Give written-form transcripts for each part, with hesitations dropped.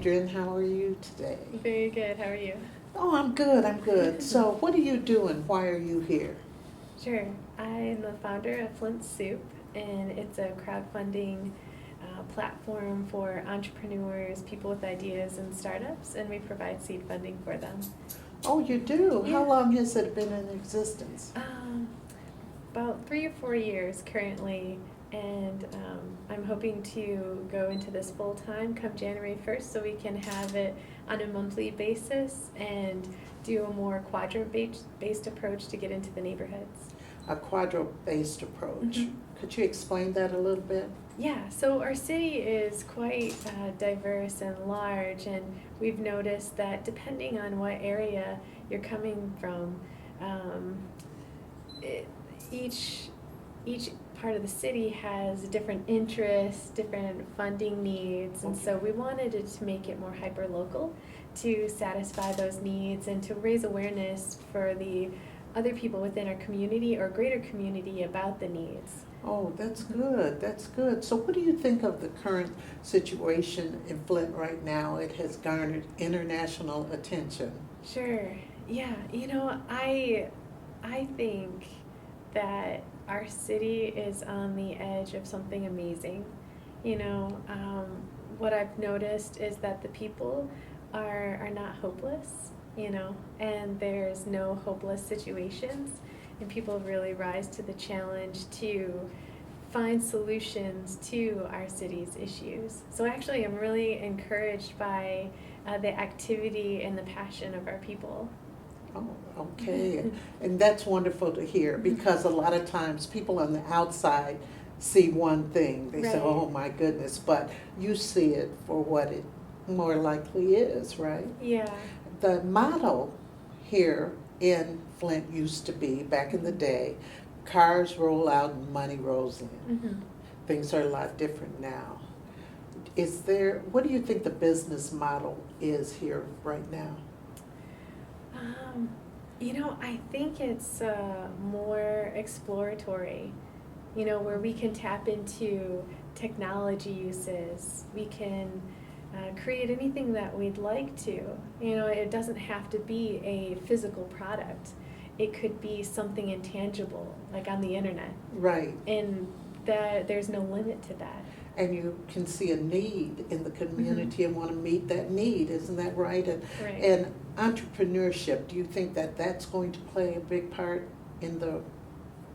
Adrian. How are you today? Very good. How are you? Oh, I'm good. I'm good. So, what are you doing? Why are you here? Sure. I am the founder of Flint Soup, and it's a crowdfunding platform for entrepreneurs, people with ideas, and startups, and we provide seed funding for them. Oh, you do? How Yeah. long has it been in existence? About 3 or 4 years currently, and I'm hoping to go into this full time come January 1st so we can have it on a monthly basis and do a more quadrant based approach to get into the neighborhoods. A quadro-based approach. Mhm. Could you explain that a little bit? Yeah, so our city is quite diverse and large, and we've noticed that depending on what area you're coming from, um, it, each each part of the city has different interests, different funding needs, and so we wanted it to make it more hyper local to satisfy those needs and to raise awareness for the other people within our community or greater community about the needs. Oh, that's good. That's good. So, what do you think of the current situation in Flint right now? It has garnered international attention. Sure. Yeah. I think that our city is on the edge of something amazing. You know, what I've noticed is that the people are not hopeless, and there's no hopeless situations, and people really rise to the challenge to find solutions to our city's issues. So actually, I'm really encouraged by the activity and the passion of our people. Oh, okay. And that's wonderful to hear because a lot of times people on the outside see one thing. They say, Right. oh my goodness, but you see it for what it more likely is, right? Yeah. The motto here in Flint used to be, back in the day, cars roll out and money rolls in. Hmm. Things are a lot different now. What do you think the business model is here right now? Um, I think it's more exploratory, where we can tap into technology uses. We can create anything that we'd like to. It doesn't have to be a physical product. It could be something intangible, like on the internet. Right. And that there's no limit to that. And you can see a need in the community Mhm. and want to meet that need, isn't that right? Right. And entrepreneurship, do you think that that's going to play a big part in the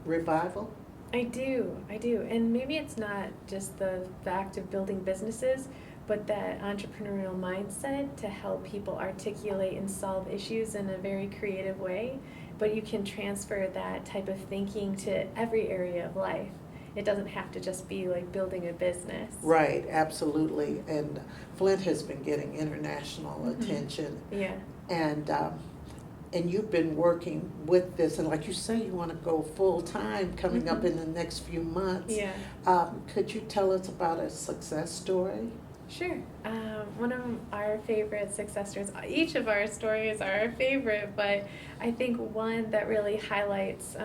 revival? I do. And maybe it's not just the fact of building businesses, but that entrepreneurial mindset to help people articulate and solve issues in a very creative way. But you can transfer that type of thinking to every area of life. It doesn't have to just be like building a business. Right, absolutely. And Flint has been getting international Mhm. attention. Yeah. And you've been working with this, and like you say, you want to go full time coming up Mhm. in the next few months. Yeah. Could you tell us about a success story? Sure. One of our favorite success stories, each of our stories are our favorite, but I think one that really highlights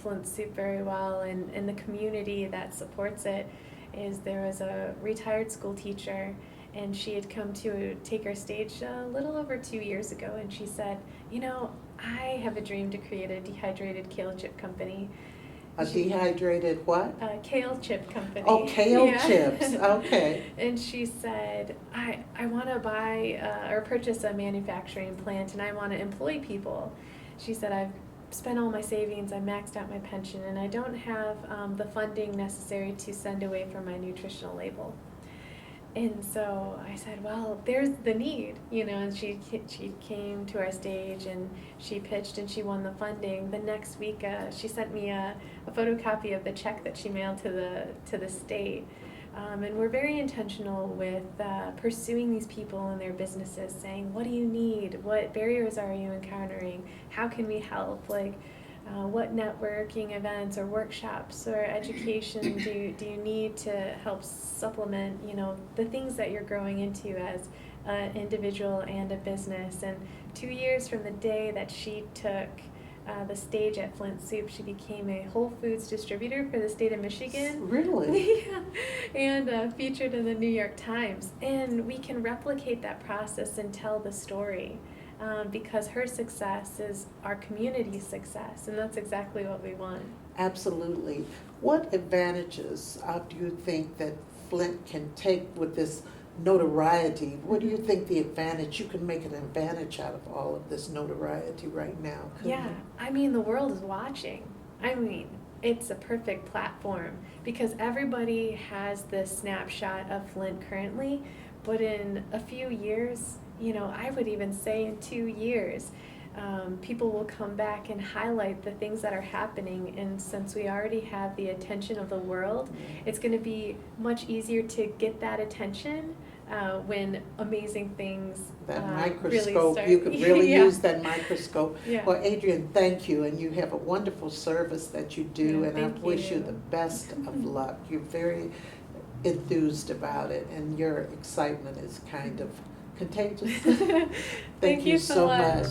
Flint Soup very well and the community that supports it is there was a retired school teacher, and she had come to take her stage a little over 2 years ago, and she said, I have a dream to create a dehydrated kale chip company. A dehydrated what? Kale chip company. Oh, kale Yeah. chips. Okay. And she said, I want to buy or purchase a manufacturing plant, and I want to employ people. She said, I've spent all my savings, I maxed out my pension, and I don't have the funding necessary to send away for my nutritional label. And so I said, well, there's the need, and she came to our stage and she pitched and she won the funding. The next week, she sent me a photocopy of the check that she mailed to the state. And we're very intentional with pursuing these people and their businesses, saying, what do you need? What barriers are you encountering? How can we help? What networking events or workshops or education do you need to help supplement, the things that you're growing into as an individual and a business. And 2 years from the day that she took the stage at Flint Soup. She became a Whole Foods distributor for the state of Michigan. Really? Yeah, and featured in the New York Times. And we can replicate that process and tell the story, because her success is our community's success, and that's exactly what we want. Absolutely. What advantages do you think that Flint can take with this notoriety? What do you think the advantage, you can make an advantage out of all of this notoriety right now? Yeah, you? I mean, the world is watching. I mean, it's a perfect platform because everybody has this snapshot of Flint currently, but in a few years, I would even say in 2 years, people will come back and highlight the things that are happening. And since we already have the attention of the world, it's going to be much easier to get that attention when amazing things That really microscope, start. you could really Yeah. use that microscope. Yeah. Well, Adrian, thank you, and you have a wonderful service that you do, Yeah, and I thank wish you you. the best of luck. You're very enthused about it, and your excitement is kind of contagious. Thank you so much.